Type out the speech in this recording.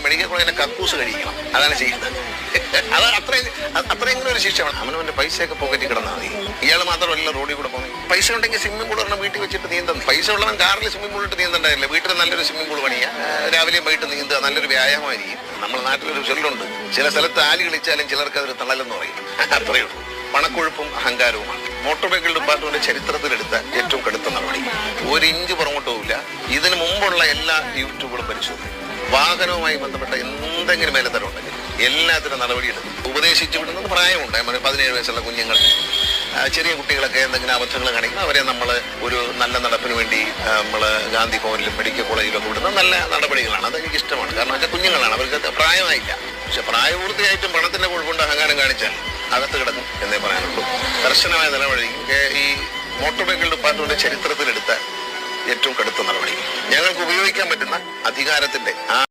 Medical കോളേജിനെ കക്കൂസ് കഴിക്കണം, അതാണ് ചെയ്യുന്നത്. അത് അത്രയെങ്കിലും ഒരു ശിക്ഷമാണ്. അവനവന്റെ പൈസയൊക്കെ പോക്കറ്റിൽ കിടന്നാൽ മതി. ഇയാൾ മാത്രമല്ല റോഡിൽ കൂടെ പോകുന്നത്. പൈസ ഉണ്ടെങ്കിൽ സ്വിമ്മിംഗ് പൂൾ ഒരെണ്ണം വീട്ടിൽ വെച്ചിട്ട് നീന്തുന്നു. പൈസ ഉള്ളവൻ കാറിൽ സ്വിമ്മിംഗ് പൂളിട്ട് നീന്തണ്ടായില്ല, വീട്ടിൽ നല്ലൊരു സ്വിമ്മിംഗ് പൂൾ പണിയാ, രാവിലെയും വൈകിട്ട് നീന്തുക, നല്ലൊരു വ്യായാമമായിരിക്കും. നമ്മുടെ നാട്ടിലൊരു ചൊല്ലുണ്ട്, ചില സ്ഥലത്ത് ആല് കളിച്ചാലും ചിലർക്ക് അതൊരു തണലെന്ന് പറയും. അത്രയേ ഉള്ളൂ. പണക്കൊഴുപ്പും അഹങ്കാരവുമാണ് മോട്ടോർ വെഹിക്കിൾ ഡിപ്പാർട്ട്മെന്റ് ചരിത്രത്തിലെടുത്ത ഏറ്റവും കടുത്ത നടപടി. ഒരു ഇഞ്ച് പുറകോട്ട് പോകില്ല. ഇതിനു മുമ്പുള്ള എല്ലാ യൂട്യൂബുകളും പരിശോധിക്കും. വാഹനവുമായി ബന്ധപ്പെട്ട എന്തെങ്കിലും മേലത്തരം ഉണ്ടെങ്കിൽ എല്ലാത്തിനും നടപടിയെടുക്കും. ഉപദേശിച്ചു വിടുന്നത് പ്രായമുണ്ട്. 17 വയസ്സുള്ള കുഞ്ഞുങ്ങൾ, ചെറിയ കുട്ടികളൊക്കെ എന്തെങ്കിലും അബദ്ധങ്ങൾ കാണിക്കുന്നത് അവരെ നമ്മൾ ഒരു നല്ല നടപ്പിന് വേണ്ടി നമ്മൾ ഗാന്ധി ഭവനിലും മെഡിക്കൽ കോളേജിലൊക്കെ വിടുന്ന നല്ല നടപടികളാണ്. അതെനിക്ക് ഇഷ്ടമാണ്. കാരണം വെച്ചാൽ കുഞ്ഞുങ്ങളാണ്, അവർക്ക് പ്രായമായില്ല. പക്ഷെ പ്രായപൂർത്തിയായിട്ടും പണത്തിന്റെ കുഴപ്പമുണ്ട് അഹങ്കാരം കാണിച്ചാൽ അകത്ത് കിടക്കും എന്നേ പറയാനുള്ളൂ. കർശനമായ നിലപാട് ഈ മോട്ടോർ വെഹിക്കിൾ ഡിപ്പാർട്ട്മെന്റ് ചരിത്രത്തിലെടുത്ത ഏറ്റവും കടുത്ത നടപടി. ഞങ്ങൾക്ക് ഉപയോഗിക്കാൻ പറ്റുന്ന അധികാരത്തിന്റെ